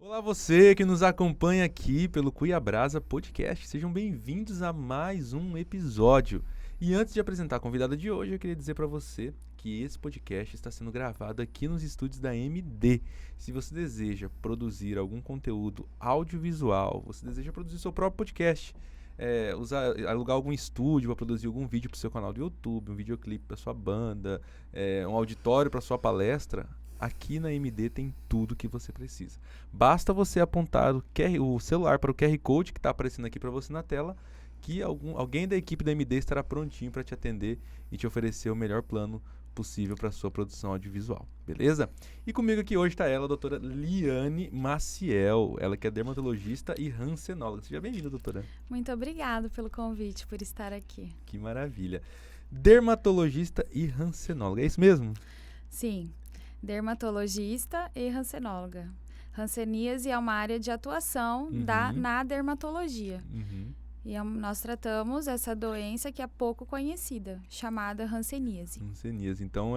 Olá você que nos acompanha aqui pelo Cuiabrasa Podcast, sejam bem-vindos a mais um episódio. E antes de apresentar a convidada de hoje, eu queria dizer para você que esse podcast está sendo gravado aqui nos estúdios da MD. Se você deseja produzir algum conteúdo audiovisual, você deseja produzir seu próprio podcast, alugar algum estúdio para produzir algum vídeo para o seu canal do YouTube, um videoclipe para sua banda, um auditório para sua palestra, aqui na MD tem tudo que você precisa. Basta você apontar o celular para o QR Code que está aparecendo aqui para você na tela, que alguém da equipe da MD estará prontinho para te atender e te oferecer o melhor plano possível para sua produção audiovisual, beleza? E comigo aqui hoje está ela, a doutora Liane Maciel, ela que é dermatologista e rancenóloga. Seja bem-vinda, doutora. Muito obrigada pelo convite, por estar aqui. Que maravilha. Dermatologista e rancenóloga, é isso mesmo? Sim, dermatologista e rancenóloga. Hanseníase é uma área de atuação na dermatologia. E nós tratamos essa doença que é pouco conhecida, chamada hanseníase. Hanseníase. Então,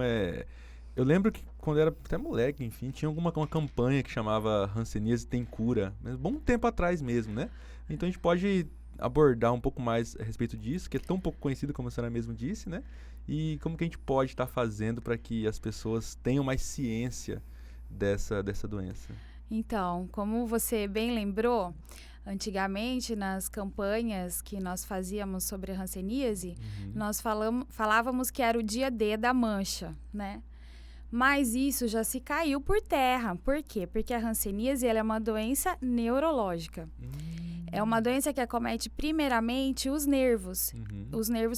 eu lembro que quando eu era até moleque, enfim, tinha uma campanha que chamava Hanseníase tem cura, mas bom tempo atrás mesmo, né? Então a gente pode abordar um pouco mais a respeito disso, que é tão pouco conhecido como a senhora mesmo disse, né? E como que a gente pode estar fazendo para que as pessoas tenham mais ciência dessa doença? Então, como você bem lembrou, antigamente nas campanhas que nós fazíamos sobre a hanseníase, nós falávamos que era o dia D da mancha, né? Mas isso já se caiu por terra. Por quê? Porque a hanseníase ela é uma doença neurológica. É uma doença que acomete primeiramente os nervos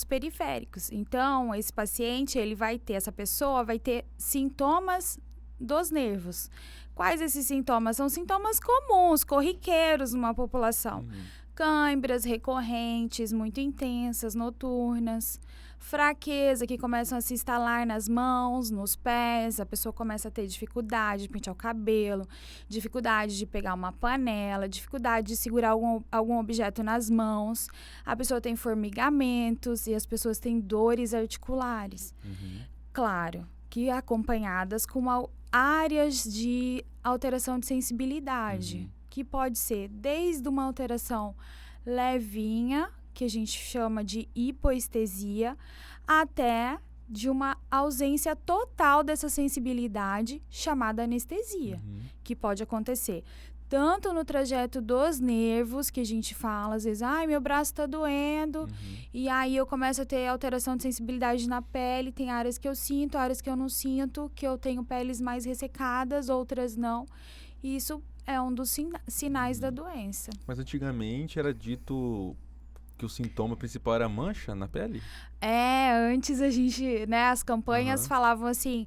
periféricos. Então, essa pessoa vai ter sintomas dos nervos. Quais esses sintomas? São sintomas comuns, corriqueiros numa população. Câimbras recorrentes, muito intensas, noturnas. Fraqueza que começam a se instalar nas mãos, nos pés. A pessoa começa a ter dificuldade de pentear o cabelo, dificuldade de pegar uma panela, dificuldade de segurar algum objeto nas mãos. A pessoa tem formigamentos e as pessoas têm dores articulares. Claro que acompanhadas com áreas de alteração de sensibilidade, que pode ser desde uma alteração levinha, que a gente chama de hipoestesia, até de uma ausência total dessa sensibilidade, chamada anestesia, que pode acontecer tanto no trajeto dos nervos, que a gente fala, às vezes, meu braço tá doendo, e aí eu começo a ter alteração de sensibilidade na pele, tem áreas que eu sinto, áreas que eu não sinto, que eu tenho peles mais ressecadas, outras não. E isso é um dos sinais da doença. Mas antigamente era dito que o sintoma principal era a mancha na pele? Antes a gente, né, as campanhas falavam assim,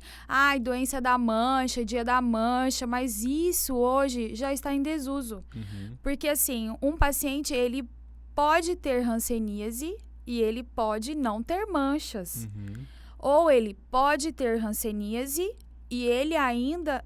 doença da mancha, dia da mancha, mas isso hoje já está em desuso. Porque assim, um paciente, ele pode ter hanseníase e ele pode não ter manchas. Ou ele pode ter hanseníase e ele ainda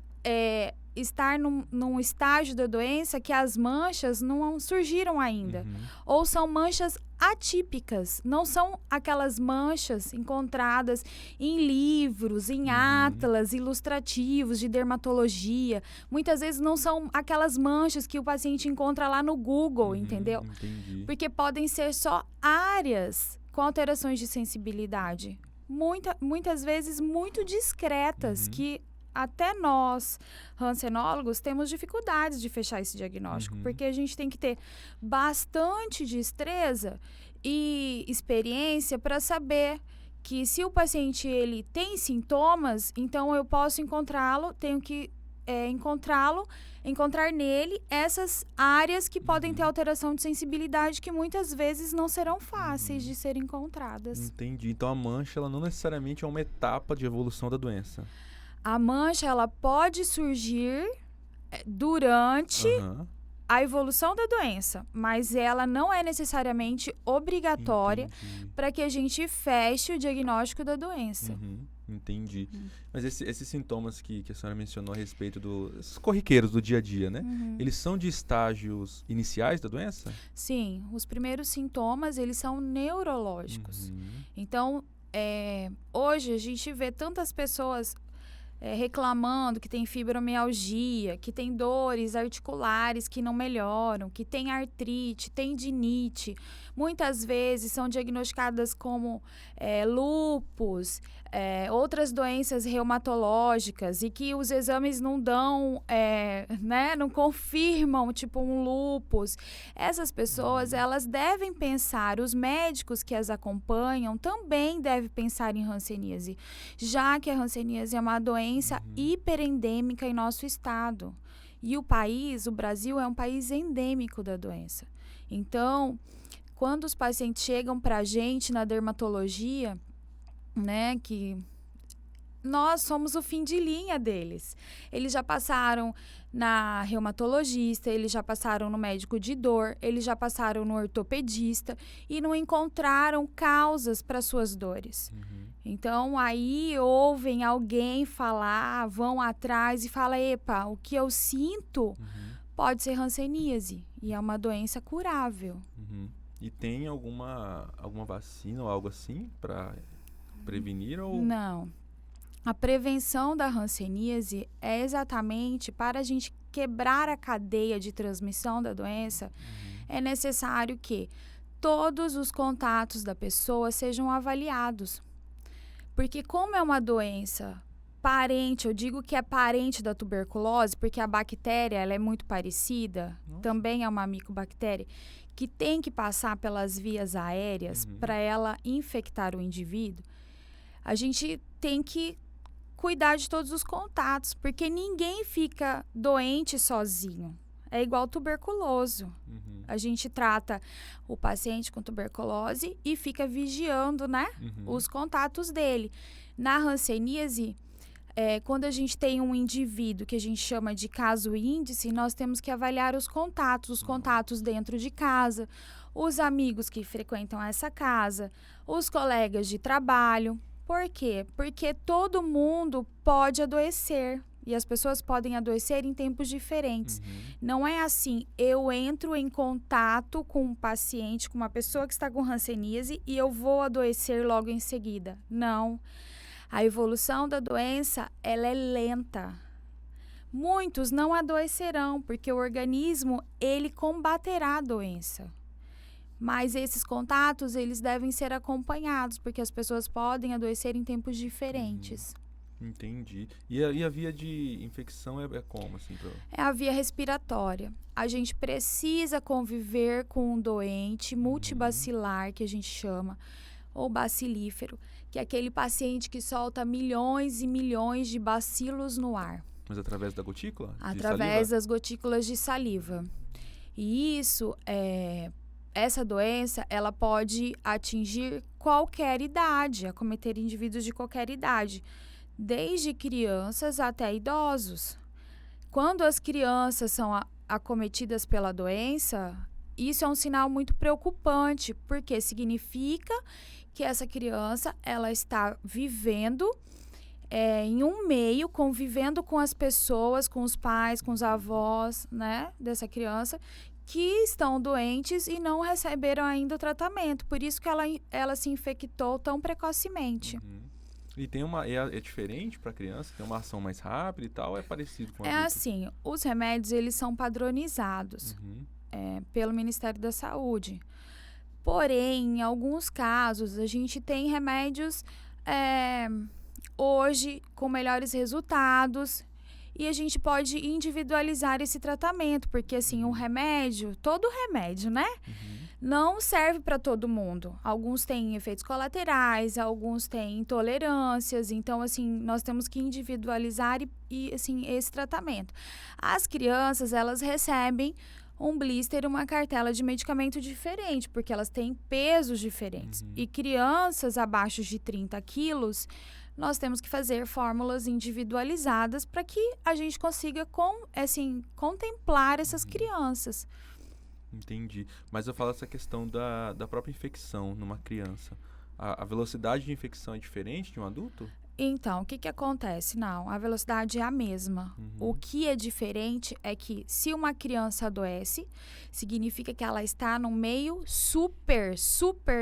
estar num estágio da doença que as manchas não surgiram ainda. Ou são manchas atípicas, não são aquelas manchas encontradas em livros, em atlas ilustrativos de dermatologia. Muitas vezes não são aquelas manchas que o paciente encontra lá no Google, entendeu? Entendi. Porque podem ser só áreas com alterações de sensibilidade. Muitas vezes muito discretas, que até nós, rancenólogos, temos dificuldades de fechar esse diagnóstico, porque a gente tem que ter bastante destreza e experiência para saber que se o paciente ele tem sintomas, então eu posso encontrá-lo, tenho que encontrar nele essas áreas que podem ter alteração de sensibilidade que muitas vezes não serão fáceis de serem encontradas. Entendi. Então a mancha ela não necessariamente é uma etapa de evolução da doença. A mancha, ela pode surgir durante a evolução da doença, mas ela não é necessariamente obrigatória para que a gente feche o diagnóstico da doença. Entendi. Mas esses sintomas que a senhora mencionou a respeito dos corriqueiros do dia a dia, né? Eles são de estágios iniciais da doença? Sim, os primeiros sintomas, eles são neurológicos. Então, hoje a gente vê tantas pessoas reclamando que tem fibromialgia, que tem dores articulares que não melhoram, que tem artrite, tendinite. Muitas vezes são diagnosticadas como lúpus, outras doenças reumatológicas e que os exames não dão, não confirmam, tipo um lúpus. Essas pessoas, elas devem pensar, os médicos que as acompanham também devem pensar em hanseníase, já que a hanseníase é uma doença hiperendêmica em nosso estado. E o Brasil é um país endêmico da doença. Então, quando os pacientes chegam para a gente na dermatologia, né, que nós somos o fim de linha deles. Eles já passaram na reumatologista, eles já passaram no médico de dor, eles já passaram no ortopedista e não encontraram causas para suas dores. Então, aí ouvem alguém falar, vão atrás e falam, epa, o que eu sinto pode ser hanseníase e é uma doença curável. E tem alguma vacina ou algo assim para prevenir? Ou... Não. A prevenção da hanseníase é exatamente para a gente quebrar a cadeia de transmissão da doença. É necessário que todos os contatos da pessoa sejam avaliados. Porque como é uma doença parente, eu digo que é parente da tuberculose, porque a bactéria ela é muito parecida, também é uma micobactéria, que tem que passar pelas vias aéreas para ela infectar o indivíduo, a gente tem que cuidar de todos os contatos, porque ninguém fica doente sozinho. É igual tuberculoso. A gente trata o paciente com tuberculose e fica vigiando, né, os contatos dele. Na hanseníase, quando a gente tem um indivíduo que a gente chama de caso índice, nós temos que avaliar os contatos dentro de casa, os amigos que frequentam essa casa, os colegas de trabalho. Por quê? Porque todo mundo pode adoecer e as pessoas podem adoecer em tempos diferentes. Não é assim, eu entro em contato com um paciente, com uma pessoa que está com hanseníase e eu vou adoecer logo em seguida. Não. A evolução da doença, ela é lenta. Muitos não adoecerão, porque o organismo, ele combaterá a doença. Mas esses contatos, eles devem ser acompanhados, porque as pessoas podem adoecer em tempos diferentes. Entendi. E a via de infecção é como? Assim, É a via respiratória. A gente precisa conviver com um doente multibacilar, que a gente chama, ou bacilífero, que é aquele paciente que solta milhões e milhões de bacilos no ar. Mas através da gotícula? Através das gotículas de saliva. E isso essa doença, ela pode atingir qualquer idade, acometer indivíduos de qualquer idade, desde crianças até idosos. Quando as crianças são acometidas pela doença, isso é um sinal muito preocupante, porque significa que essa criança, ela está vivendo em um meio, convivendo com as pessoas, com os pais, com os avós, né, dessa criança, que estão doentes e não receberam ainda o tratamento. Por isso que ela se infectou tão precocemente. E tem é diferente para a criança? Tem uma ação mais rápida e tal? É parecido com a adulto? Assim, os remédios, eles são padronizados pelo Ministério da Saúde. Porém, em alguns casos, a gente tem remédios hoje com melhores resultados. E a gente pode individualizar esse tratamento, porque assim, todo remédio, né? Não serve para todo mundo. Alguns têm efeitos colaterais, alguns têm intolerâncias. Então, assim, nós temos que individualizar e assim, esse tratamento. As crianças, elas recebem um blister, uma cartela de medicamento diferente, porque elas têm pesos diferentes. E crianças abaixo de 30 quilos, nós temos que fazer fórmulas individualizadas para que a gente consiga contemplar essas crianças. Entendi. Mas eu falo essa questão da própria infecção numa criança. A velocidade de infecção é diferente de um adulto? Então, o que acontece? Não, a velocidade é a mesma. O que é diferente é que se uma criança adoece, significa que ela está num meio super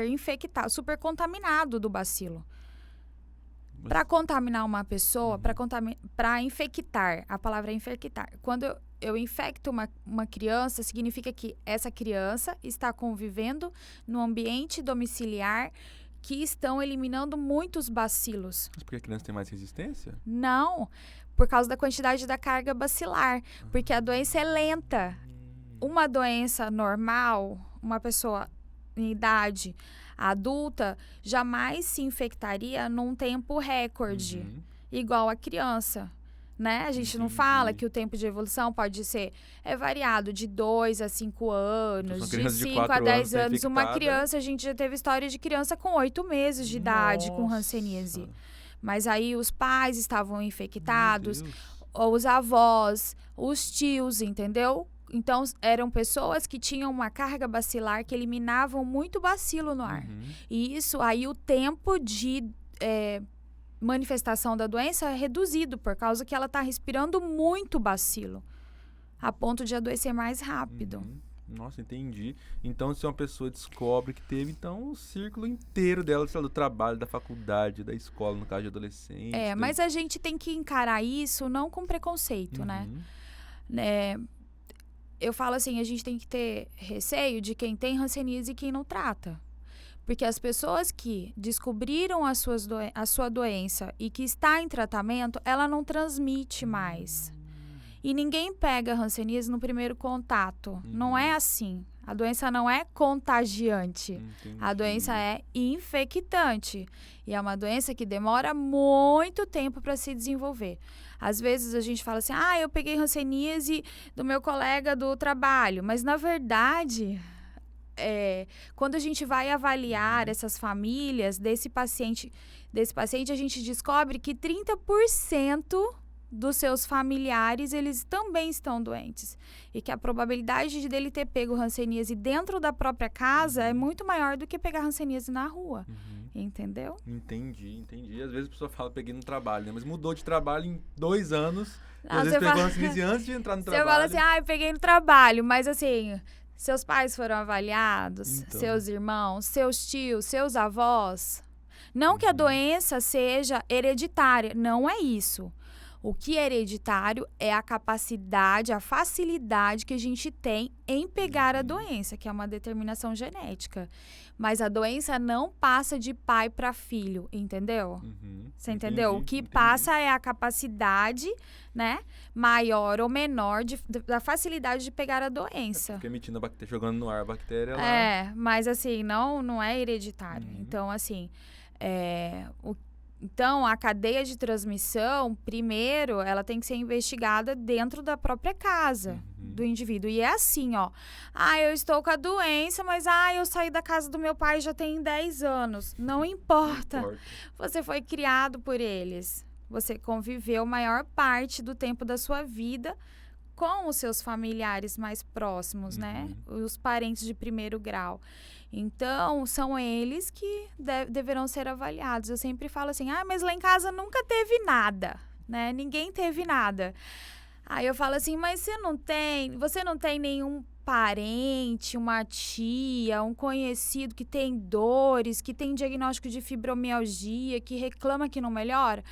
infectado, super contaminado do bacilo. Para contaminar uma pessoa, para infectar, a palavra é infectar. Quando eu infecto uma criança, significa que essa criança está convivendo no ambiente domiciliar que estão eliminando muitos bacilos. Mas porque a criança tem mais resistência? Não, por causa da quantidade da carga bacilar, porque a doença é lenta. Uma doença normal, uma pessoa em idade adulta jamais se infectaria num tempo recorde, igual a criança, né? A gente não fala que o tempo de evolução pode ser variado de 2 a 5 anos, de 5 a 10 anos. Uma criança, a gente já teve história de criança com 8 meses de idade com hanseníase. Mas aí os pais estavam infectados, ou os avós, os tios, entendeu? Então, eram pessoas que tinham uma carga bacilar que eliminavam muito bacilo no ar. E isso, aí o tempo de manifestação da doença é reduzido, por causa que ela está respirando muito bacilo, a ponto de adoecer mais rápido. Nossa, entendi. Então, se uma pessoa descobre que teve, então, o círculo inteiro dela, sei lá, do trabalho, da faculdade, da escola, no caso de adolescente. Mas a gente tem que encarar isso não com preconceito, né? Eu falo assim, a gente tem que ter receio de quem tem hanseníase e quem não trata. Porque as pessoas que descobriram a sua doença e que está em tratamento, ela não transmite mais. E ninguém pega hanseníase no primeiro contato. Não é assim. A doença não é contagiante. Entendi. A doença é infectante. E é uma doença que demora muito tempo para se desenvolver. Às vezes a gente fala assim, eu peguei hanseníase do meu colega do trabalho. Mas, na verdade, quando a gente vai avaliar essas famílias desse paciente, a gente descobre que 30% dos seus familiares, eles também estão doentes. E que a probabilidade dele ter pego hanseníase dentro da própria casa é muito maior do que pegar hanseníase na rua. Entendeu? Entendi. Às vezes a pessoa fala, peguei no trabalho, né? Mas mudou de trabalho em 2 anos. E às vezes pegou hanseníase antes de entrar no trabalho. Você fala assim, eu peguei no trabalho. Mas assim, seus pais foram avaliados, Então. seus irmãos, seus tios, seus avós. Não que a doença seja hereditária, não é isso. O que é hereditário é a capacidade, a facilidade que a gente tem em pegar a doença, que é uma determinação genética. Mas a doença não passa de pai para filho, entendeu? Você entendeu? O que passa é a capacidade, né, maior ou menor da facilidade de pegar a doença. Fica emitindo a bactéria, jogando no ar a bactéria lá. Mas assim, não é hereditário. Então, assim, Então, a cadeia de transmissão, primeiro, ela tem que ser investigada dentro da própria casa do indivíduo. E é assim, eu estou com a doença, mas eu saí da casa do meu pai já tem 10 anos. Não importa. Você foi criado por eles. Você conviveu a maior parte do tempo da sua vida com os seus familiares mais próximos, né? Os parentes de primeiro grau. Então, são eles que deverão ser avaliados. Eu sempre falo assim, mas lá em casa nunca teve nada, né? Ninguém teve nada. Aí eu falo assim, mas você não tem nenhum parente, uma tia, um conhecido que tem dores, que tem diagnóstico de fibromialgia, que reclama que não melhora?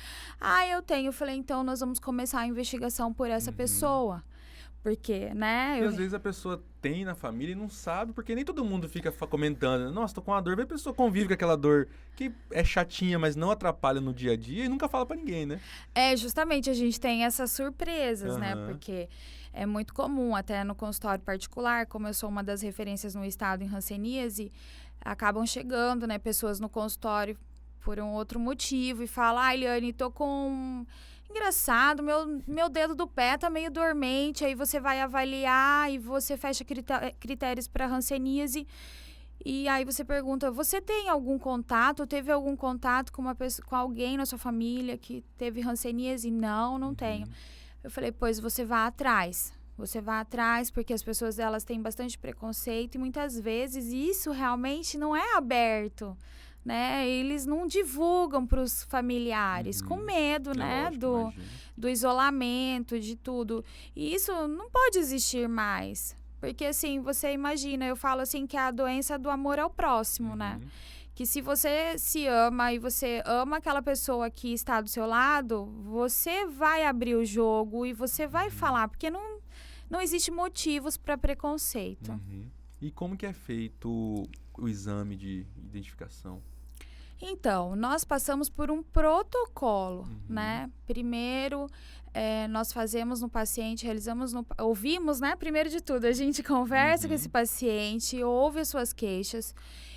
Eu tenho. Eu falei, então nós vamos começar a investigação por essa pessoa. Porque, né? E às vezes a pessoa tem na família e não sabe, porque nem todo mundo fica comentando. Nossa, tô com uma dor. Vê a pessoa convive com aquela dor que é chatinha, mas não atrapalha no dia a dia e nunca fala pra ninguém, né? Justamente, a gente tem essas surpresas, né? Porque é muito comum, até no consultório particular, como eu sou uma das referências no estado em hanseníase, acabam chegando, né, pessoas no consultório por um outro motivo e falam, Eliane, tô com... Engraçado, meu dedo do pé tá meio dormente, aí você vai avaliar e você fecha critérios para hanseníase e aí você pergunta, você tem algum contato, teve algum contato com uma pessoa, com alguém na sua família que teve hanseníase? Não tenho. Eu falei, pois você vá atrás, porque as pessoas elas têm bastante preconceito e muitas vezes isso realmente não é aberto. Né? Eles não divulgam para os familiares, com medo, né? Lógico, do isolamento, de tudo. E isso não pode existir mais. Porque, assim, você imagina, eu falo assim que é a doença do amor ao próximo, né? que se você se ama e você ama aquela pessoa que está do seu lado, você vai abrir o jogo e você vai falar, porque não existe motivos para preconceito. Uhum. E como que é feito o exame de identificação? Então, nós passamos por um protocolo, né? Primeiro, nós fazemos no paciente, ouvimos, né? Primeiro de tudo, a gente conversa com esse paciente, ouve as suas queixas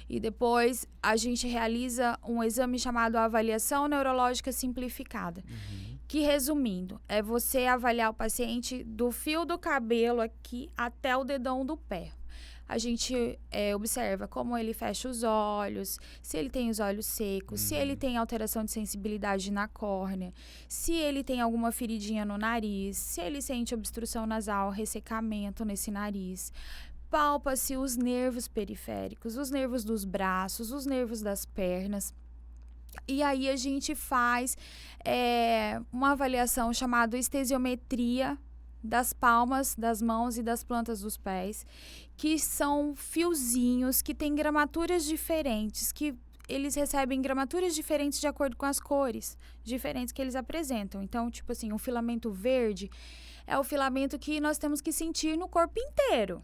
e depois a gente realiza um exame chamado avaliação neurológica simplificada. Que, resumindo, é você avaliar o paciente do fio do cabelo aqui até o dedão do pé. A gente observa como ele fecha os olhos, se ele tem os olhos secos, se ele tem alteração de sensibilidade na córnea, se ele tem alguma feridinha no nariz, se ele sente obstrução nasal, ressecamento nesse nariz. Palpa-se os nervos periféricos, os nervos dos braços, os nervos das pernas. E aí a gente faz uma avaliação chamada estesiometria das palmas das mãos e das plantas dos pés, que são fiozinhos que têm gramaturas diferentes, que eles recebem gramaturas diferentes de acordo com as cores diferentes que eles apresentam. Então, tipo assim, o filamento verde é o filamento que nós temos que sentir no corpo inteiro.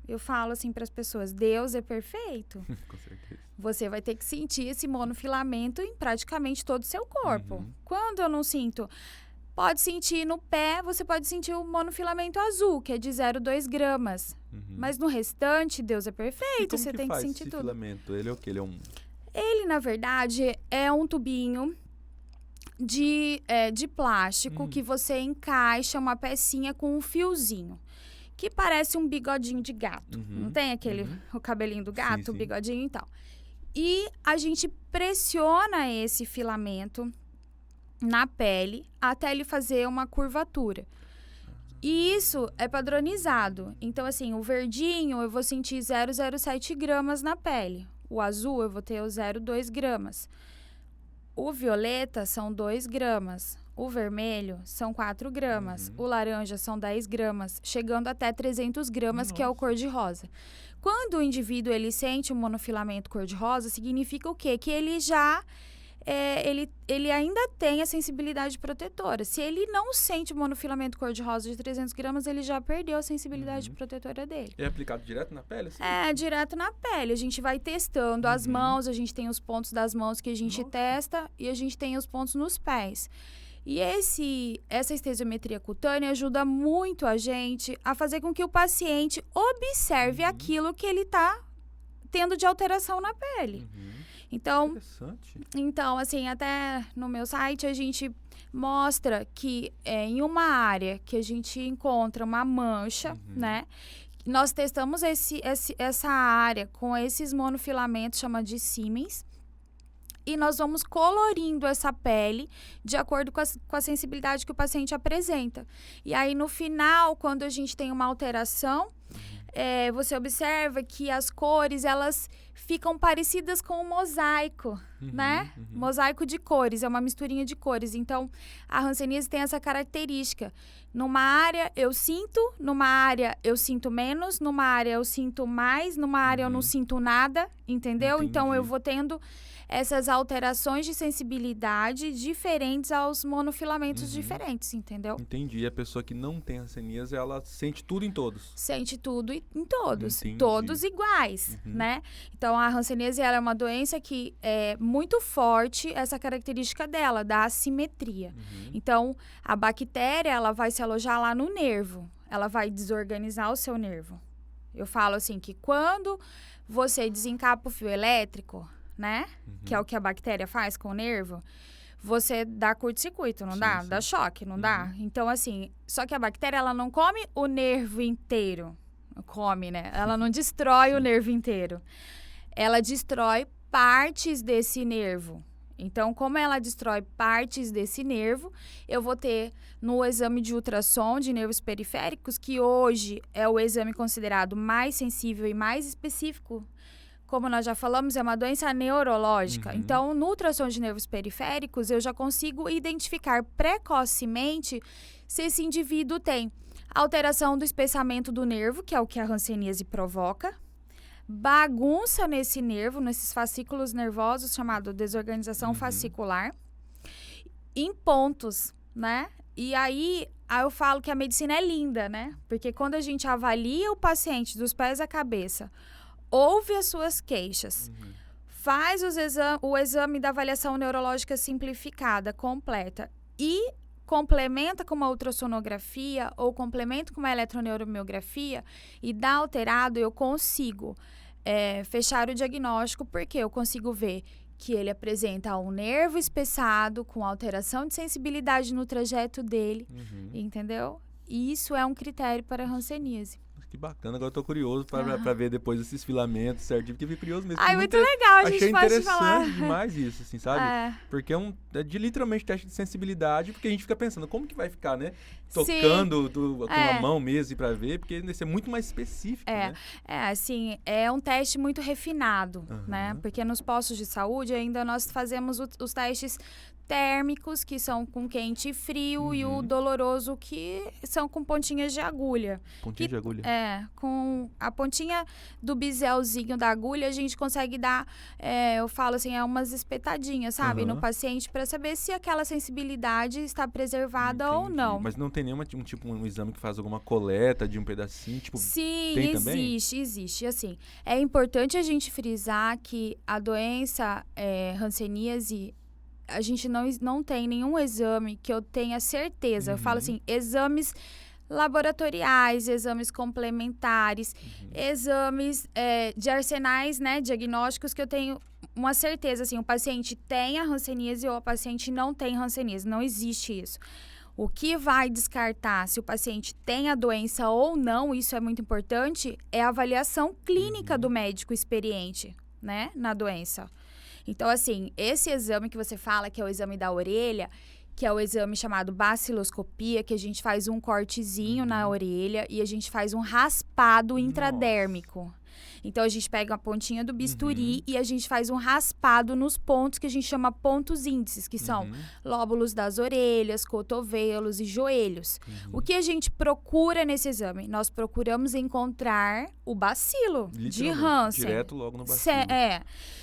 Eu falo assim para as pessoas, Deus é perfeito. Com certeza. Você vai ter que sentir esse monofilamento em praticamente todo o seu corpo. Quando eu não sinto... Pode sentir no pé, você pode sentir o monofilamento azul, que é de 0,2 gramas. Mas no restante, Deus é perfeito, você tem que sentir tudo. Filamento? Ele é o quê? Ele, na verdade, é um tubinho de plástico que você encaixa uma pecinha com um fiozinho, que parece um bigodinho de gato. Não tem aquele o cabelinho do gato, o bigodinho e tal. E a gente pressiona esse filamento na pele até ele fazer uma curvatura. E isso é padronizado. Então, assim, o verdinho eu vou sentir 0,07 gramas na pele. O azul eu vou ter o 0,2 gramas. O violeta são 2 gramas. O vermelho são 4 gramas. O laranja são 10 gramas, chegando até 300 gramas, que é o cor-de-rosa. Quando o indivíduo ele sente um monofilamento cor-de-rosa, significa o quê? Que ele já... ele ainda tem a sensibilidade protetora. Se ele não sente o monofilamento cor-de-rosa de 300 gramas, ele já perdeu a sensibilidade protetora dele. É aplicado direto na pele? Assim? É, direto na pele. A gente vai testando as mãos, a gente tem os pontos das mãos que a gente testa e a gente tem os pontos nos pés. E essa estesiometria cutânea ajuda muito a gente a fazer com que o paciente observe aquilo que ele está tendo de alteração na pele. Então, assim, até no meu site a gente mostra que em uma área que a gente encontra uma mancha, né? Nós testamos essa área com esses monofilamentos, chama de Siemens, e nós vamos colorindo essa pele de acordo com a sensibilidade que o paciente apresenta. E aí, no final, quando a gente tem uma alteração, você observa que as cores, elas ficam parecidas com um mosaico, né? Mosaico de cores, é uma misturinha de cores. Então, a hanseníase tem essa característica. Numa área eu sinto, numa área eu sinto menos, numa área eu sinto mais, numa área eu não sinto nada, entendeu? Entendi. Então, eu vou tendo essas alterações de sensibilidade diferentes aos monofilamentos diferentes, entendeu? Entendi. E a pessoa que não tem hanseníase, ela sente tudo em todos? Sente tudo em todos. Entendi. Todos iguais, né? Então, a hanseníase, ela é uma doença que é muito forte, essa característica dela, da assimetria. Então, a bactéria, ela vai se alojar lá no nervo. Ela vai desorganizar o seu nervo. Eu falo assim, que quando você desencapa o fio elétrico, né? Que é o que a bactéria faz com o nervo, você dá curto-circuito, não dá? Dá choque, não dá? Então, assim, só que a bactéria, ela não come o nervo inteiro. Come, né? Ela não destrói o nervo inteiro. Ela destrói partes desse nervo. Então, como ela destrói partes desse nervo, eu vou ter no exame de ultrassom de nervos periféricos, que hoje é o exame considerado mais sensível e mais específico. Como nós já falamos, é uma doença neurológica. Então, no ultrassom de nervos periféricos, eu já consigo identificar precocemente se esse indivíduo tem alteração do espessamento do nervo, que é o que a hanseníase provoca, bagunça nesse nervo, nesses fascículos nervosos, chamado desorganização fascicular, em pontos, né? E aí eu falo que a medicina é linda, né? Porque quando a gente avalia o paciente dos pés à cabeça, ouve as suas queixas, faz o exame da avaliação neurológica simplificada, completa, e complementa com uma ultrassonografia ou complementa com uma eletroneuromiografia e dá alterado, eu consigo fechar o diagnóstico, porque eu consigo ver que ele apresenta um nervo espessado com alteração de sensibilidade no trajeto dele, entendeu? E isso é um critério para a hanseníase. Que bacana, agora eu tô curioso para ver depois esses filamentos certinho, porque eu fiquei curioso mesmo. Muito legal, a gente pode falar. Achei interessante demais isso, assim, sabe? Porque é de literalmente teste de sensibilidade, porque a gente fica pensando, como que vai ficar, né? Tocando com a mão mesmo para ver, porque isso é muito mais específico, né? Assim, é um teste muito refinado, né? Porque nos postos de saúde ainda nós fazemos os testes térmicos, que são com quente e frio, e o doloroso, que são com pontinhas de agulha. Pontinha de agulha? Com a pontinha do biselzinho da agulha, a gente consegue dar, eu falo assim, umas espetadinhas, sabe? No paciente, para saber se aquela sensibilidade está preservada ou não. Mas não tem nenhum um exame que faz alguma coleta de um pedacinho? Tipo, sim, tem existe. Assim, é importante a gente frisar que a doença hanseníase, a gente não tem nenhum exame que eu tenha certeza. Eu falo assim, exames laboratoriais, exames complementares, exames de arsenais, né, diagnósticos, que eu tenho uma certeza, assim, o paciente tem a hanseníase ou o paciente não tem hanseníase. Não existe isso. O que vai descartar se o paciente tem a doença ou não, isso é muito importante, é a avaliação clínica do médico experiente, né, na doença. Então, assim, esse exame que você fala, que é o exame da orelha, que é o exame chamado baciloscopia, que a gente faz um cortezinho na orelha e a gente faz um raspado intradérmico. Então, a gente pega a pontinha do bisturi e a gente faz um raspado nos pontos que a gente chama pontos índices, que são lóbulos das orelhas, cotovelos e joelhos. O que a gente procura nesse exame? Nós procuramos encontrar o bacilo de Hansen. Direto logo no bacilo.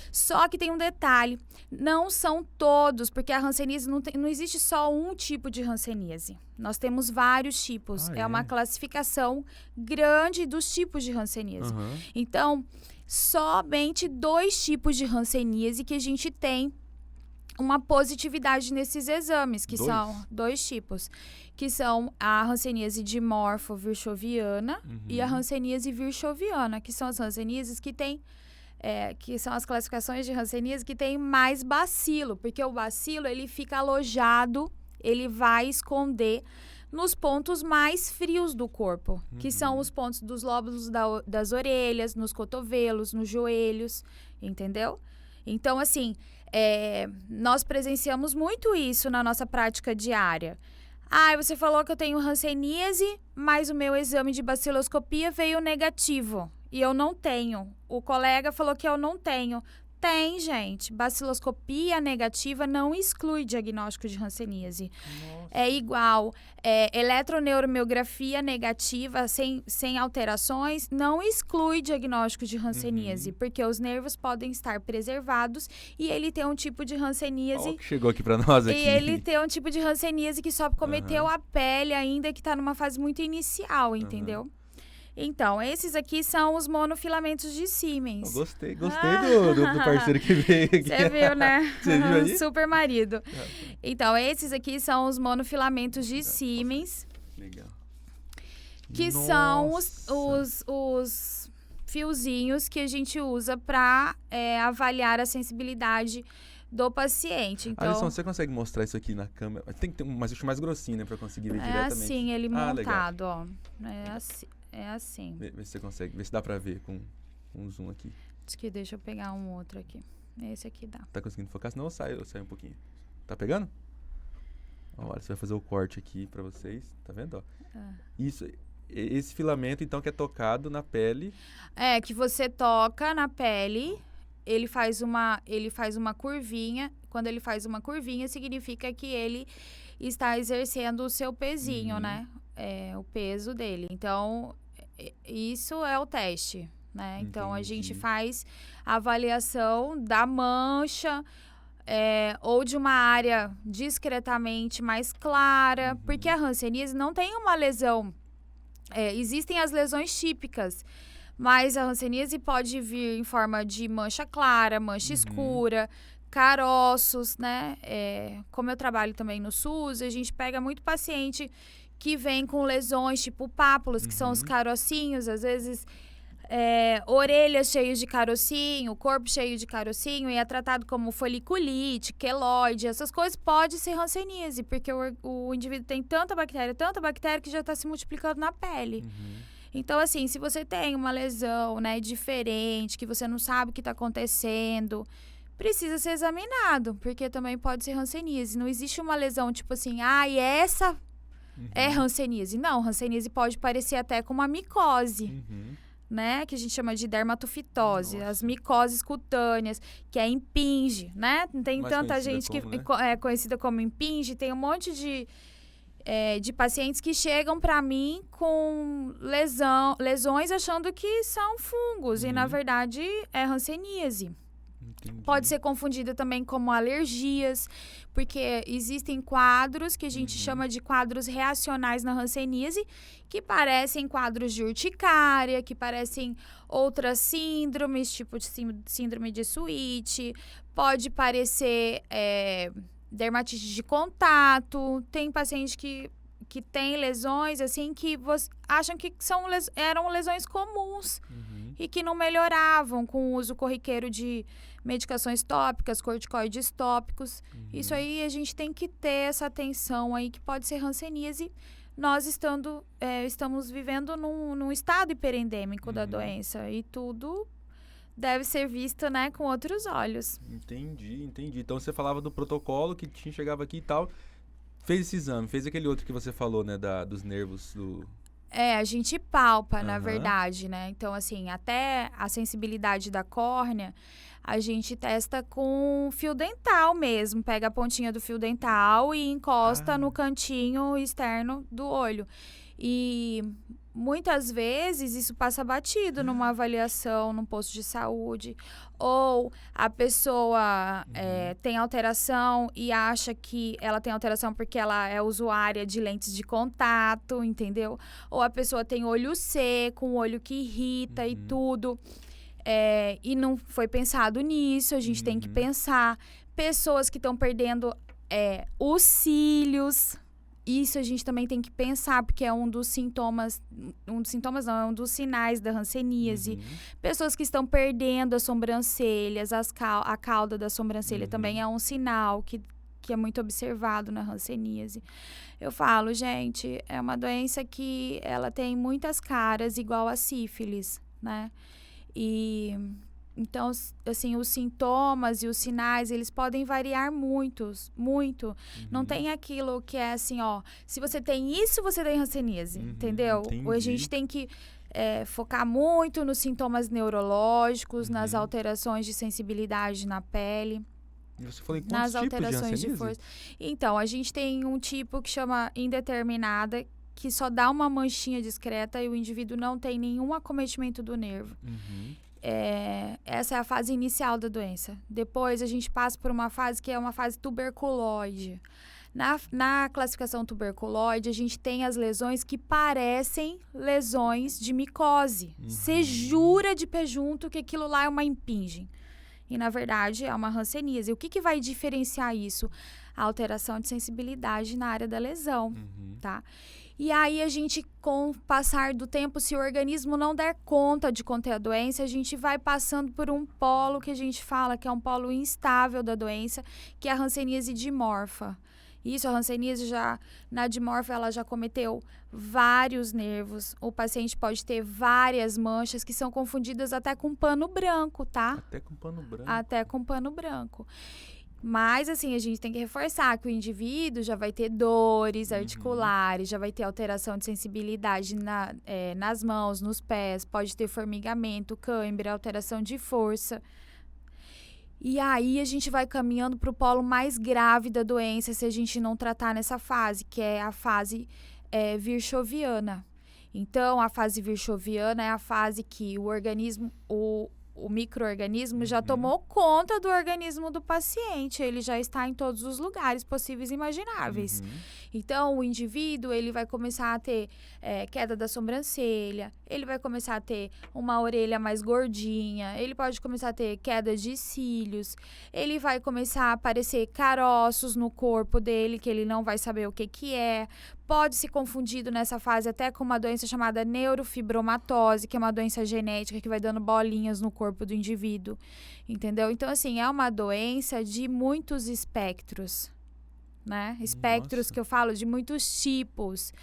Só que tem um detalhe, não são todos, porque a hanseníase não existe só um tipo de hanseníase. Nós temos vários tipos. É uma classificação grande dos tipos de hanseníase. Então, somente 2 tipos de hanseníase que a gente tem uma positividade nesses exames, que são 2 tipos, que são a hanseníase dimorfo-virchoviana e a hanseníase virchoviana, que são as hanseníases que têm que são as classificações de hanseníase que tem mais bacilo, porque o bacilo ele fica alojado, ele vai esconder nos pontos mais frios do corpo, que são os pontos dos lóbulos das orelhas, nos cotovelos, nos joelhos, entendeu? Então, assim, nós presenciamos muito isso na nossa prática diária. Você falou que eu tenho hanseníase, mas o meu exame de baciloscopia veio negativo. E eu não tenho. O colega falou que eu não tenho. Tem, gente. Baciloscopia negativa não exclui diagnóstico de hanseníase. É igual. Eletroneuromiografia negativa, sem alterações, não exclui diagnóstico de hanseníase. Porque os nervos podem estar preservados e ele tem um tipo de hanseníase... que chegou aqui para nós aqui. E ele tem um tipo de hanseníase que só cometeu a pele ainda, que está numa fase muito inicial, entendeu? Então, esses aqui são os monofilamentos de Siemens. Gostei do parceiro que veio aqui. Você viu, né? Você viu aí? Super marido. Então, esses aqui são os monofilamentos de Siemens. Legal. Que são os fiozinhos que a gente usa para avaliar a sensibilidade do paciente. Então, Alisson, você consegue mostrar isso aqui na câmera? Tem que ter um mais grossinho, né? Para conseguir ver diretamente. É assim, ele montado, legal. ó. É assim. Vê se você consegue, vê se dá pra ver com um zoom aqui. Deixa eu pegar um outro aqui. Esse aqui dá. Tá conseguindo focar? Senão eu saio um pouquinho. Tá pegando? Olha, você vai fazer o corte aqui pra vocês. Tá vendo? Ó. Isso, esse filamento, então, que é tocado na pele. Que você toca na pele, ele faz uma curvinha. Quando ele faz uma curvinha, significa que ele está exercendo o seu pezinho, né? O peso dele. Então, isso é o teste, né? Então, a gente Entendi. faz a avaliação da mancha, ou de uma área discretamente mais clara, porque a hanseníase não tem uma lesão. Existem as lesões típicas, mas a hanseníase pode vir em forma de mancha clara, mancha escura, caroços, né? Como eu trabalho também no SUS, a gente pega muito paciente que vem com lesões tipo pápulas, que são os carocinhos, às vezes orelhas cheias de carocinho, corpo cheio de carocinho, e é tratado como foliculite, queloide, essas coisas. Pode ser hanseníase, porque o indivíduo tem tanta bactéria que já está se multiplicando na pele. Então, assim, se você tem uma lesão, né, diferente, que você não sabe o que está acontecendo, precisa ser examinado, porque também pode ser hanseníase. Não existe uma lesão tipo assim, essa é hanseníase. Não, hanseníase pode parecer até com uma micose. Né, que a gente chama de dermatofitose, as micoses cutâneas, que é impinge, né? Não tem tanta gente que é conhecida como impinge. Tem um monte de pacientes que chegam para mim com lesões achando que são fungos, e na verdade é hanseníase. Entendi. Pode ser confundida também como alergias, porque existem quadros que a gente chama de quadros reacionais na hanseníase, que parecem quadros de urticária, que parecem outras síndromes, tipo de síndrome de Switch, pode parecer dermatite de contato. Tem paciente que tem lesões assim que acham que eram lesões comuns e que não melhoravam com o uso corriqueiro de medicações tópicas, corticoides tópicos. Isso aí a gente tem que ter essa atenção aí, que pode ser hanseníase. Nós estamos vivendo num estado hiperendêmico da doença, e tudo deve ser visto, né, com outros olhos. Entendi. Então você falava do protocolo que chegava aqui e tal, fez esse exame, fez aquele outro que você falou, né, dos nervos do... A gente palpa, na verdade, né? Então, assim, até a sensibilidade da córnea, a gente testa com fio dental mesmo. Pega a pontinha do fio dental e encosta no cantinho externo do olho. E muitas vezes isso passa batido numa avaliação num posto de saúde, ou a pessoa tem alteração e acha que ela tem alteração porque ela é usuária de lentes de contato, entendeu? Ou a pessoa tem olho seco, um olho que irrita e tudo, e não foi pensado nisso. A gente tem que pensar. Pessoas que estão perdendo os cílios, isso a gente também tem que pensar, porque é um dos sintomas não, é um dos sinais da hanseníase. Pessoas que estão perdendo as sobrancelhas, a cauda da sobrancelha também é um sinal que é muito observado na hanseníase. Eu falo, gente, é uma doença que ela tem muitas caras, igual a sífilis, né? Então, assim, os sintomas e os sinais, eles podem variar muito. Não tem aquilo que é assim, se você tem isso, você tem hanseníase, entendeu? Entendi. A gente tem que focar muito nos sintomas neurológicos, nas alterações de sensibilidade na pele. E você falou em nas quantos tipos alterações de de força. Então, a gente tem um tipo que chama indeterminada, que só dá uma manchinha discreta e o indivíduo não tem nenhum acometimento do nervo. Essa é a fase inicial da doença. Depois a gente passa por uma fase que é uma fase tuberculoide. Na classificação tuberculoide, a gente tem as lesões que parecem lesões de micose. Você jura de pé junto que aquilo lá é uma impingem. E, na verdade, é uma hanseníase. O que vai diferenciar isso? A alteração de sensibilidade na área da lesão, tá? E aí, a gente, com o passar do tempo, se o organismo não der conta de conter a doença, a gente vai passando por um polo que a gente fala que é um polo instável da doença, que é a hanseníase dimorfa. Isso, a hanseníase na dimorfa, ela já cometeu vários nervos. O paciente pode ter várias manchas que são confundidas até com pano branco, tá? Até com pano branco. Até com pano branco. Mas, assim, a gente tem que reforçar que o indivíduo já vai ter dores articulares, já vai ter alteração de sensibilidade nas mãos, nos pés, pode ter formigamento, cãibra, alteração de força. E aí a gente vai caminhando para o polo mais grave da doença se a gente não tratar nessa fase, que é a fase virchoviana. Então, a fase virchoviana é a fase que o organismo, o micro-organismo já tomou conta do organismo do paciente. Ele já está em todos os lugares possíveis e imagináveis. Então, o indivíduo, ele vai começar a ter queda da sobrancelha, ele vai começar a ter uma orelha mais gordinha, ele pode começar a ter queda de cílios, ele vai começar a aparecer caroços no corpo dele, que ele não vai saber o que é. Pode ser confundido nessa fase até com uma doença chamada neurofibromatose, que é uma doença genética que vai dando bolinhas no corpo do indivíduo, entendeu? Então, assim, é uma doença de muitos espectros, né? Espectros que eu falo de muitos tipos,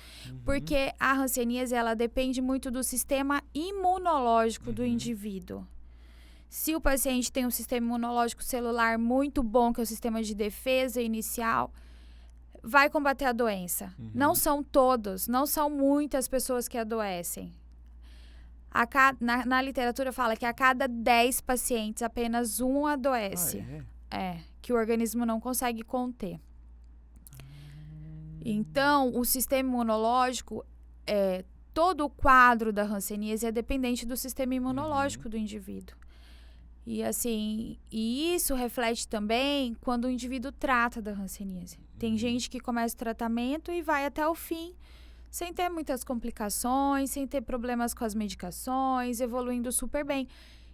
porque a hanseníase, ela depende muito do sistema imunológico do indivíduo. Se o paciente tem um sistema imunológico celular muito bom, que é o sistema de defesa inicial, vai combater a doença. Não são todos, não são muitas pessoas que adoecem. Na literatura fala que a cada 10 pacientes, apenas um adoece. Que o organismo não consegue conter. Então, o sistema imunológico, todo o quadro da hanseníase é dependente do sistema imunológico do indivíduo. E assim, isso reflete também quando o indivíduo trata da hanseníase. Tem gente que começa o tratamento e vai até o fim, sem ter muitas complicações, sem ter problemas com as medicações, evoluindo super bem.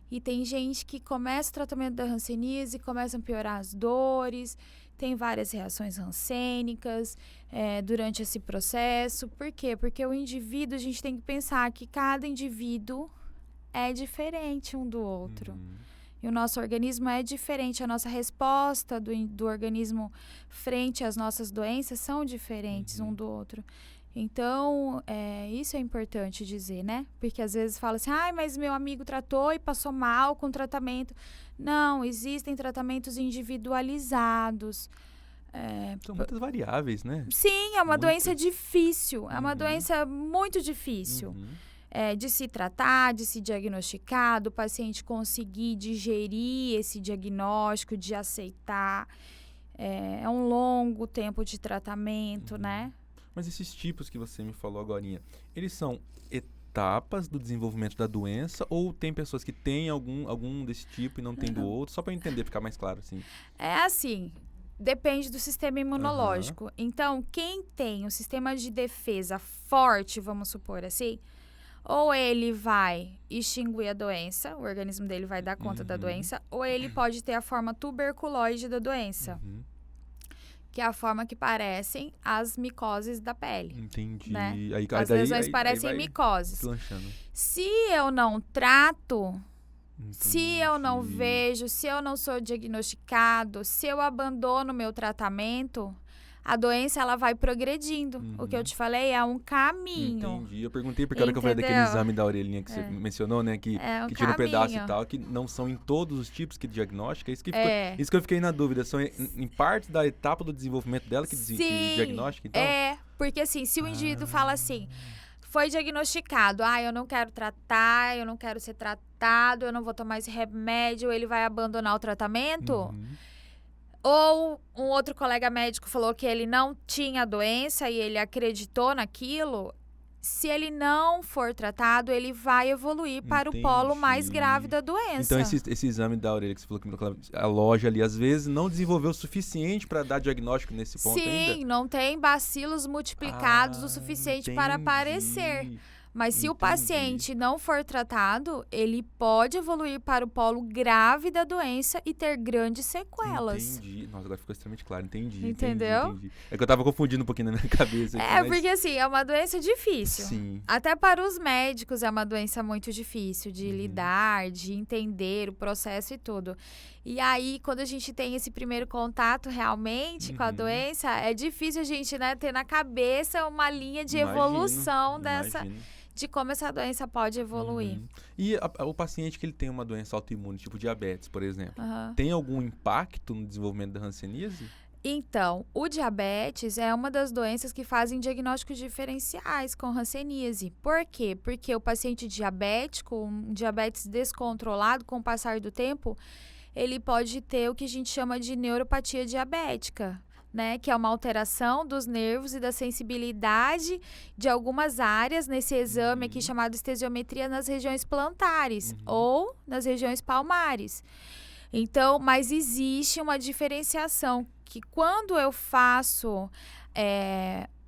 E tem gente que começa o tratamento da hanseníase, começam a piorar as dores, tem várias reações hansênicas durante esse processo. Por quê? Porque o indivíduo, a gente tem que pensar que cada indivíduo é diferente um do outro. E o nosso organismo é diferente, a nossa resposta do organismo frente às nossas doenças são diferentes um do outro. Então, isso é importante dizer, né? Porque às vezes fala assim, mas meu amigo tratou e passou mal com o tratamento. Não, existem tratamentos individualizados. São muitas variáveis, né? Sim, é uma doença difícil, é uma doença muito difícil. De se tratar, de se diagnosticar, do paciente conseguir digerir esse diagnóstico, de aceitar. É um longo tempo de tratamento, né? Mas esses tipos que você me falou agorinha, eles são etapas do desenvolvimento da doença ou tem pessoas que têm algum desse tipo e não tem do outro? Só para eu entender, ficar mais claro, assim. É assim, depende do sistema imunológico. Então, quem tem um sistema de defesa forte, vamos supor assim, ou ele vai extinguir a doença, o organismo dele vai dar conta da doença, ou ele pode ter a forma tuberculóide da doença, que é a forma que parecem as micoses da pele. Entendi. Né? Aí, as lesões parecem micoses. Deslanchando. Se eu não trato, se eu não vejo, se eu não sou diagnosticado, se eu abandono o meu tratamento, a doença, ela vai progredindo. O que eu te falei é um caminho. Entendi. Eu perguntei porque a hora que eu falei daquele exame da orelhinha que você mencionou, né? Que tira um pedaço e tal, que não são em todos os tipos que diagnostica. Isso que eu fiquei na dúvida. São em parte da etapa do desenvolvimento dela que diagnostica, então? Porque assim, se o indivíduo fala assim, foi diagnosticado, eu não quero tratar, eu não quero ser tratado, eu não vou tomar esse remédio, ele vai abandonar o tratamento... Ou um outro colega médico falou que ele não tinha doença e ele acreditou naquilo. Se ele não for tratado, ele vai evoluir para o polo mais grave da doença. Então, esse exame da orelha que você falou que a loja ali, às vezes, não desenvolveu o suficiente para dar diagnóstico nesse ponto ainda? Sim, não tem bacilos multiplicados o suficiente para aparecer. Mas se o paciente não for tratado, ele pode evoluir para o polo grave da doença e ter grandes sequelas. Entendi. Nossa, agora ficou extremamente claro. Entendi. Entendeu? Entendi. É que eu tava confundindo um pouquinho na minha cabeça. Porque assim, é uma doença difícil. Sim. Até para os médicos é uma doença muito difícil de lidar, de entender o processo e tudo. E aí, quando a gente tem esse primeiro contato realmente com a doença, é difícil a gente, né, ter na cabeça uma linha de evolução de como essa doença pode evoluir. E o paciente que ele tem uma doença autoimune, tipo diabetes, por exemplo, tem algum impacto no desenvolvimento da hanseníase? Então, o diabetes é uma das doenças que fazem diagnósticos diferenciais com hanseníase. Por quê? Porque o paciente diabético, um diabetes descontrolado, com o passar do tempo, ele pode ter o que a gente chama de neuropatia diabética, né? Que é uma alteração dos nervos e da sensibilidade de algumas áreas nesse exame aqui chamado estensiometria nas regiões plantares ou nas regiões palmares. Então, mas existe uma diferenciação que quando eu faço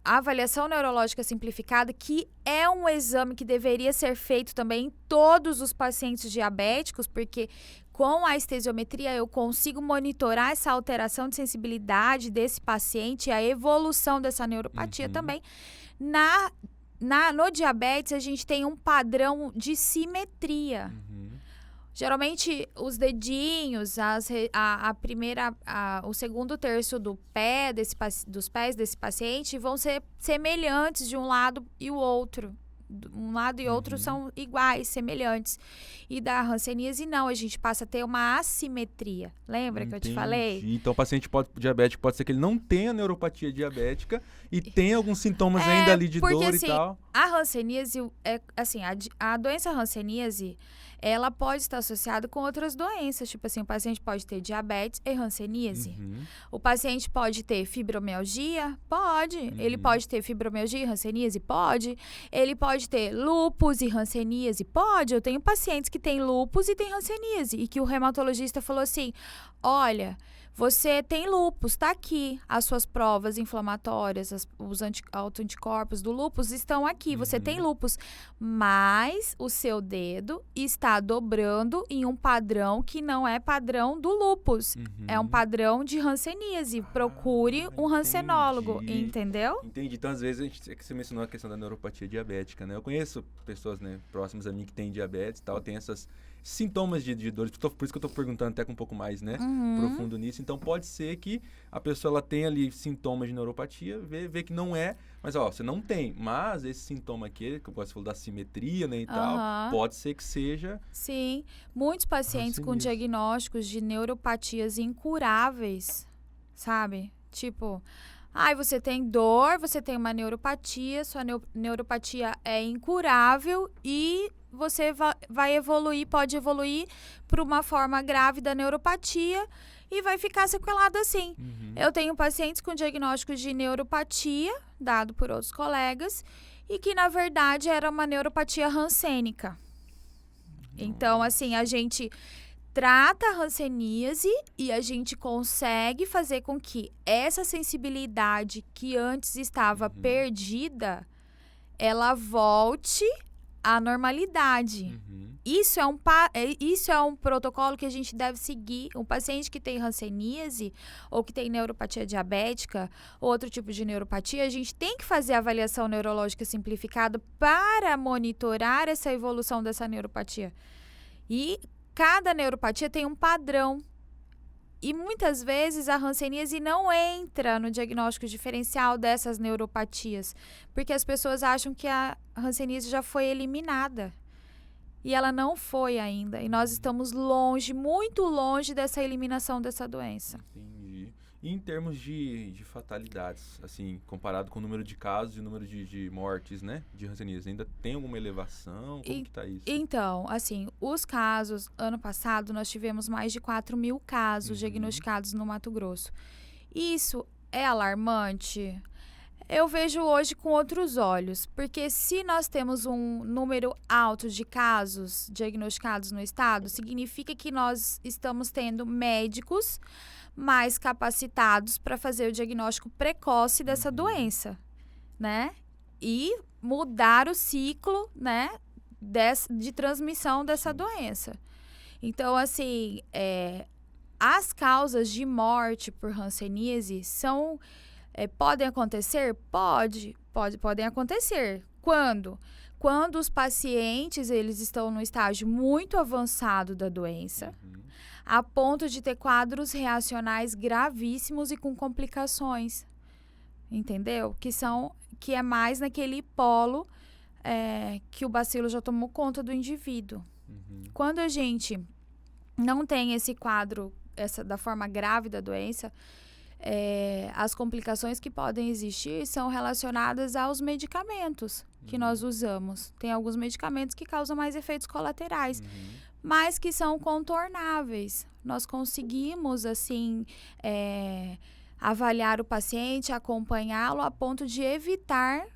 a avaliação neurológica simplificada, que é um exame que deveria ser feito também em todos os pacientes diabéticos, porque com a estensiometria eu consigo monitorar essa alteração de sensibilidade desse paciente e a evolução dessa neuropatia também. No diabetes, a gente tem um padrão de simetria. Geralmente, os dedinhos, o segundo terço do pé dos pés desse paciente vão ser semelhantes de um lado e o outro. Um lado e outro são iguais, semelhantes. E da hanseníase, não. A gente passa a ter uma assimetria. Lembra que eu te falei? Então, o paciente diabético pode ser que ele não tenha neuropatia diabética e tenha alguns sintomas ainda ali de dor assim, e tal. A hanseníase, a doença hanseníase, ela pode estar associada com outras doenças. Tipo assim, o paciente pode ter diabetes e hanseníase. O paciente pode ter fibromialgia? Pode. Ele pode ter fibromialgia e hanseníase? Pode. Ele pode ter lúpus e hanseníase? Pode. Eu tenho pacientes que têm lúpus e têm hanseníase. E que o reumatologista falou assim, olha, você tem lúpus, tá aqui. As suas provas inflamatórias, os autoanticorpos do lúpus estão aqui. Você tem lúpus. Mas o seu dedo está dobrando em um padrão que não é padrão do lúpus. É um padrão de hanseníase. Procure um hansenólogo, entendeu? Entendi. Então, às vezes, é que você mencionou a questão da neuropatia diabética, né? Eu conheço pessoas, né, próximas a mim que têm diabetes e tal, tem esses sintomas de dores. Por isso que eu tô perguntando até com um pouco mais, né, profundo nisso. Então, pode ser que a pessoa ela tenha ali sintomas de neuropatia, vê que não é, mas você não tem. Mas esse sintoma aqui, que você falou da simetria, né, e tal, pode ser que seja... Sim. Muitos pacientes com diagnósticos de neuropatias incuráveis, sabe? Tipo... você tem dor, você tem uma neuropatia, sua neuropatia é incurável e você vai evoluir, pode evoluir para uma forma grave da neuropatia e vai ficar sequelado assim. Eu tenho pacientes com diagnósticos de neuropatia, dado por outros colegas, e que, na verdade, era uma neuropatia hansênica. Então, assim, a gente trata a hanseníase e a gente consegue fazer com que essa sensibilidade que antes estava perdida, ela volte à normalidade. Isso é um protocolo que a gente deve seguir. Um paciente que tem hanseníase ou que tem neuropatia diabética ou outro tipo de neuropatia, a gente tem que fazer a avaliação neurológica simplificada para monitorar essa evolução dessa neuropatia. E cada neuropatia tem um padrão. E muitas vezes a hanseníase não entra no diagnóstico diferencial dessas neuropatias, porque as pessoas acham que a hanseníase já foi eliminada. E ela não foi ainda. E nós estamos longe, muito longe dessa eliminação dessa doença. Entendi. E em termos de fatalidades, assim, comparado com o número de casos e o número de mortes, né, de hanseníase, ainda tem alguma elevação? Como que tá isso? Então, assim, os casos, ano passado, nós tivemos mais de 4.000 casos diagnosticados no Mato Grosso. Isso é alarmante? Eu vejo hoje com outros olhos, porque se nós temos um número alto de casos diagnosticados no estado, significa que nós estamos tendo médicos mais capacitados para fazer o diagnóstico precoce dessa doença, né? E mudar o ciclo, né, de transmissão dessa doença. Então, assim, as causas de morte por hanseníase são... podem acontecer? Podem acontecer. Quando? Quando os pacientes eles estão no estágio muito avançado da doença, a ponto de ter quadros reacionais gravíssimos e com complicações. Entendeu? Que é mais naquele polo que o bacilo já tomou conta do indivíduo. Quando a gente não tem esse quadro da forma grave da doença, as complicações que podem existir são relacionadas aos medicamentos que nós usamos. Tem alguns medicamentos que causam mais efeitos colaterais, mas que são contornáveis. Nós conseguimos, assim, avaliar o paciente, acompanhá-lo a ponto de evitar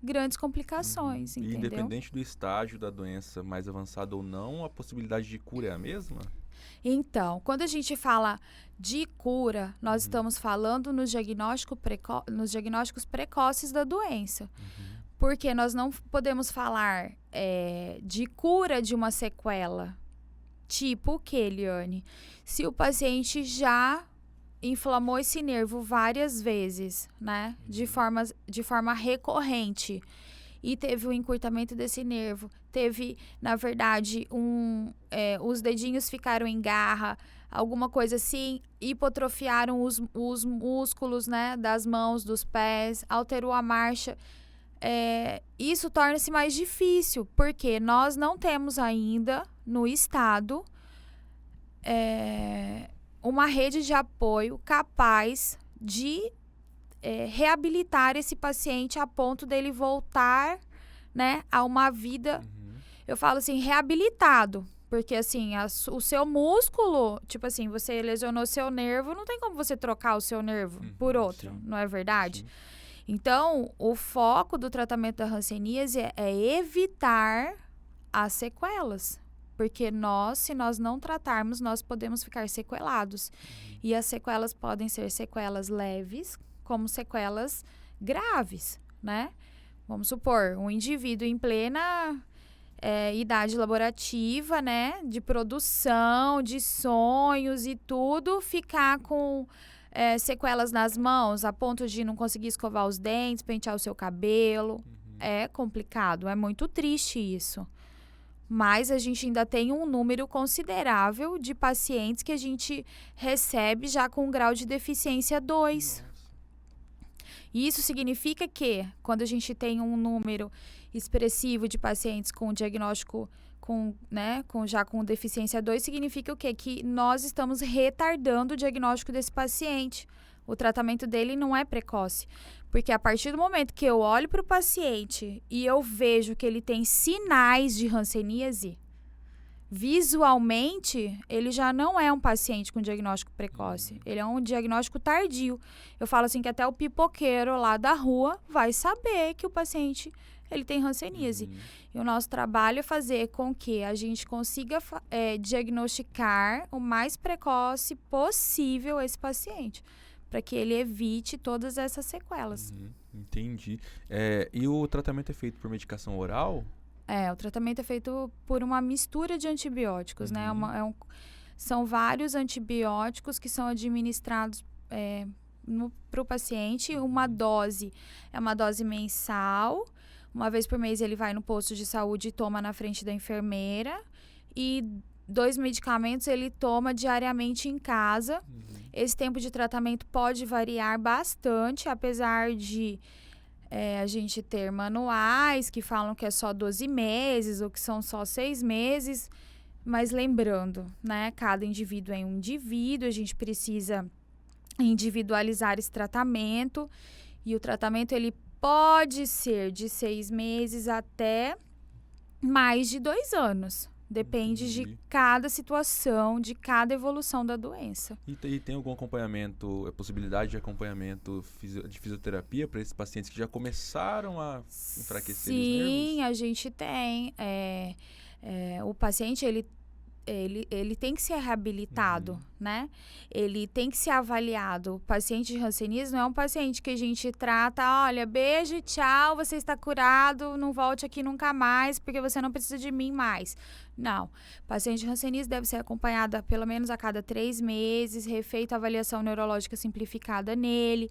grandes complicações, E entendeu? independente do estágio da doença mais avançada ou não, a possibilidade de cura é a mesma? Então, quando a gente fala de cura, nós estamos falando nos diagnósticos precoces da doença. Porque nós não podemos falar de cura de uma sequela. Tipo o que, Eliane? Se o paciente já inflamou esse nervo várias vezes, né? De forma recorrente. E teve um encurtamento desse nervo. Teve, na verdade, os dedinhos ficaram em garra, alguma coisa assim, hipotrofiaram os músculos, né, das mãos, dos pés, alterou a marcha. Isso torna-se mais difícil, porque nós não temos ainda no estado uma rede de apoio capaz de reabilitar esse paciente a ponto dele voltar, né, a uma vida, eu falo assim, reabilitado. Porque, assim, o seu músculo, tipo assim, você lesionou seu nervo, não tem como você trocar o seu nervo por outro, não é verdade? Sim. Então, o foco do tratamento da hanseníase é evitar as sequelas. Porque se nós não tratarmos, nós podemos ficar sequelados. E as sequelas podem ser sequelas leves, como sequelas graves, né? Vamos supor, um indivíduo em plena idade laborativa, né? De produção, de sonhos e tudo, ficar com sequelas nas mãos, a ponto de não conseguir escovar os dentes, pentear o seu cabelo. É complicado, é muito triste isso. Mas a gente ainda tem um número considerável de pacientes que a gente recebe já com um grau de deficiência 2. E isso significa que, quando a gente tem um número expressivo de pacientes com diagnóstico já com deficiência 2, significa o quê? Que nós estamos retardando o diagnóstico desse paciente. O tratamento dele não é precoce. Porque a partir do momento que eu olho para o paciente e eu vejo que ele tem sinais de hanseníase, visualmente, ele já não é um paciente com diagnóstico precoce. Ele é um diagnóstico tardio. Eu falo assim que até o pipoqueiro lá da rua vai saber que o paciente ele tem hanseníase. E o nosso trabalho é fazer com que a gente consiga diagnosticar o mais precoce possível esse paciente, para que ele evite todas essas sequelas. Entendi. E o tratamento é feito por medicação oral? O tratamento é feito por uma mistura de antibióticos, né? São vários antibióticos que são administrados para o paciente. Uma dose é uma dose mensal. Uma vez por mês ele vai no posto de saúde e toma na frente da enfermeira. E 2 medicamentos ele toma diariamente em casa. Esse tempo de tratamento pode variar bastante, apesar de a gente ter manuais que falam que é só 12 meses ou que são só 6 meses. Mas lembrando, né? Cada indivíduo é um indivíduo, a gente precisa individualizar esse tratamento. E o tratamento ele pode ser de 6 meses até mais de 2 anos. Depende de cada situação, de cada evolução da doença. E tem algum acompanhamento, possibilidade de acompanhamento de fisioterapia para esses pacientes que já começaram a enfraquecer os nervos? Sim, a gente tem. O paciente, ele tem que ser reabilitado, né? Ele tem que ser avaliado. O paciente de hanseníase não é um paciente que a gente trata, olha, beijo, tchau, você está curado, não volte aqui nunca mais, porque você não precisa de mim mais. Não. O paciente de hanseníase deve ser acompanhado pelo menos a cada 3 meses, refeita a avaliação neurológica simplificada nele.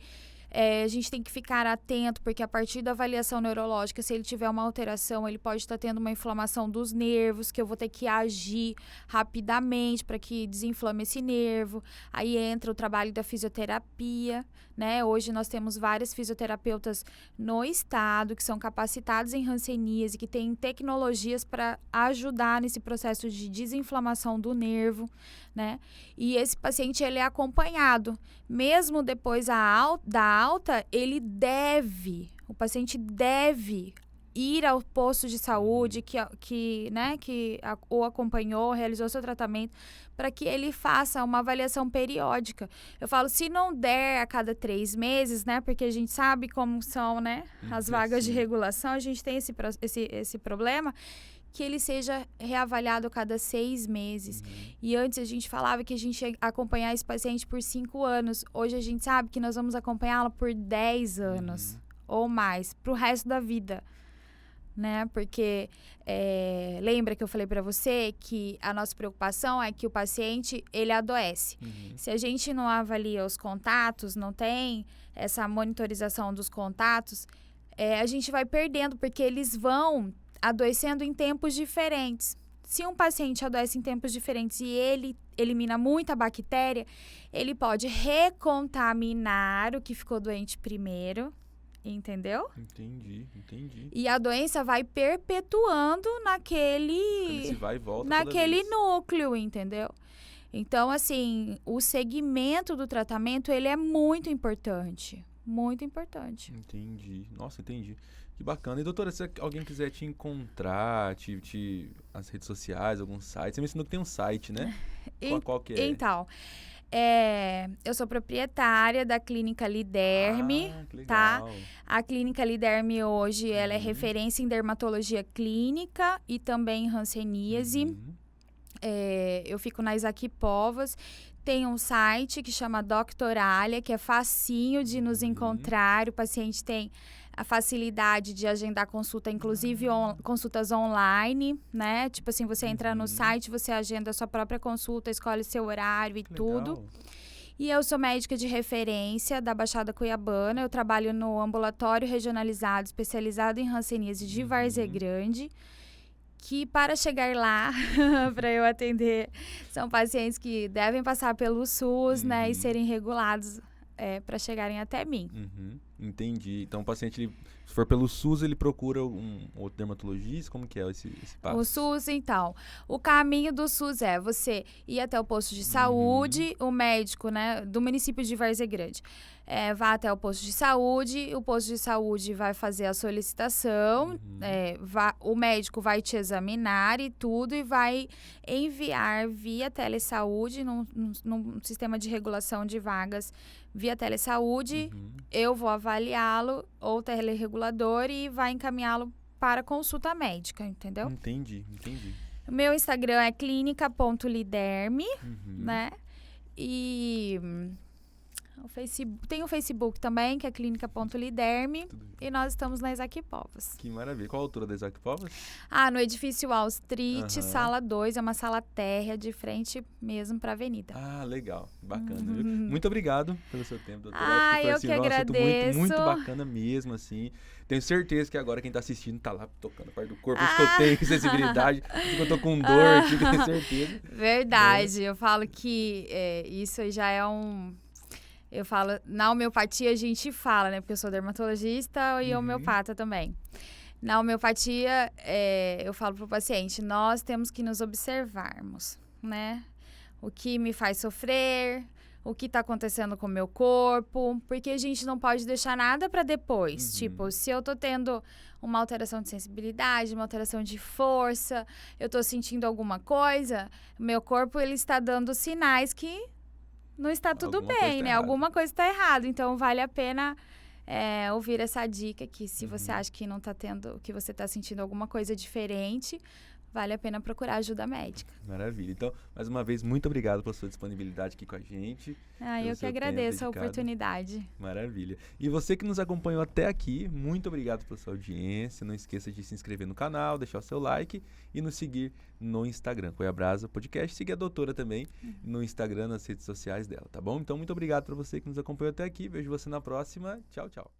A gente tem que ficar atento, porque a partir da avaliação neurológica, se ele tiver uma alteração, ele pode estar tendo uma inflamação dos nervos, que eu vou ter que agir rapidamente para que desinflame esse nervo. Aí entra o trabalho da fisioterapia, né? Hoje nós temos vários fisioterapeutas no estado que são capacitados em hanseníase, que têm tecnologias para ajudar nesse processo de desinflamação do nervo, né? E esse paciente, ele é acompanhado. Mesmo depois da alta, o paciente deve ir ao posto de saúde o acompanhou, realizou seu tratamento, para que ele faça uma avaliação periódica. Eu falo, se não der a cada 3 meses, né? Porque a gente sabe como são, né? As vagas de regulação, a gente tem esse problema, que ele seja reavaliado a cada 6 meses. E antes a gente falava que a gente ia acompanhar esse paciente por 5 anos. Hoje a gente sabe que nós vamos acompanhá-lo por 10 anos ou mais, para o resto da vida. Né? Porque lembra que eu falei para você que a nossa preocupação é que o paciente, ele adoece. Se a gente não avalia os contatos, não tem essa monitorização dos contatos, a gente vai perdendo, porque eles vão adoecendo em tempos diferentes. Se um paciente adoece em tempos diferentes e ele elimina muita bactéria, ele pode recontaminar o que ficou doente primeiro, entendeu? Entendi. E a doença vai perpetuando naquele vai e volta naquele núcleo, entendeu? Então, assim, o segmento do tratamento, ele é muito importante. Muito importante. Entendi. Nossa, entendi. Que bacana. E, doutora, se alguém quiser te encontrar, as redes sociais, algum site, você me ensinou que tem um site, né? Qual que é? Então, eu sou proprietária da Clínica Liderme, que legal. tá? A Clínica Liderme hoje, ela é referência em dermatologia clínica e também em hanseníase. Eu fico na Isaac Povas. Tem um site que chama Doctoralia, que é facinho de nos encontrar. O paciente tem a facilidade de agendar consulta, inclusive consultas online, né? Tipo assim, você entra no site, você agenda a sua própria consulta, escolhe seu horário e tudo. Legal. E eu sou médica de referência da Baixada Cuiabana. Eu trabalho no ambulatório regionalizado, especializado em hanseníase de Várzea Grande, que para chegar lá, para eu atender, são pacientes que devem passar pelo SUS, né, e serem regulados para chegarem até mim. Entendi. Então, o paciente, se for pelo SUS, ele procura um outro dermatologista? Como que é esse passo? O SUS, então, o caminho do SUS é você ir até o posto de saúde, o médico, né, do município de Várzea Grande, vá até o posto de saúde vai fazer a solicitação, o médico vai te examinar e tudo, e vai enviar via telesaúde, num sistema de regulação de vagas via telesaúde, eu vou avaliá-lo, ou teleregulador, e vai encaminhá-lo para consulta médica, entendeu? Entendi. O meu Instagram é clinica.liderme, né? E tem o Facebook também, que é clínica.liderme, e nós estamos na Isaac Povas. Que maravilha. Qual a altura da Isaac Povas? No edifício Wall Street, sala 2, é uma sala térrea de frente mesmo para a avenida. Legal. Bacana. Viu? Muito obrigado pelo seu tempo, doutora. Eu que agradeço. Muito bacana mesmo, assim. Tenho certeza que agora quem tá assistindo tá lá tocando a parte do corpo. Acho que eu tenho sensibilidade, acho que eu tô com dor, tenho certeza. Verdade. Eu falo que isso já é Eu falo, na homeopatia a gente fala, né? Porque eu sou dermatologista e homeopata também. Na homeopatia, eu falo pro paciente, nós temos que nos observarmos, né? O que me faz sofrer, o que tá acontecendo com o meu corpo, porque a gente não pode deixar nada para depois. Tipo, se eu tô tendo uma alteração de sensibilidade, uma alteração de força, eu tô sentindo alguma coisa, meu corpo, ele está dando sinais que não está tudo bem, né? Alguma coisa está errada. Então, vale a pena ouvir essa dica que se você acha que não tá tendo, que você está sentindo alguma coisa diferente, vale a pena procurar ajuda médica. Maravilha. Então, mais uma vez, muito obrigado pela sua disponibilidade aqui com a gente. Eu que agradeço a oportunidade. Maravilha. E você que nos acompanhou até aqui, muito obrigado pela sua audiência. Não esqueça de se inscrever no canal, deixar o seu like e nos seguir no Instagram, Cuiabrasa Podcast. Seguir a doutora também no Instagram, nas redes sociais dela, tá bom? Então, muito obrigado para você que nos acompanhou até aqui. Vejo você na próxima. Tchau, tchau.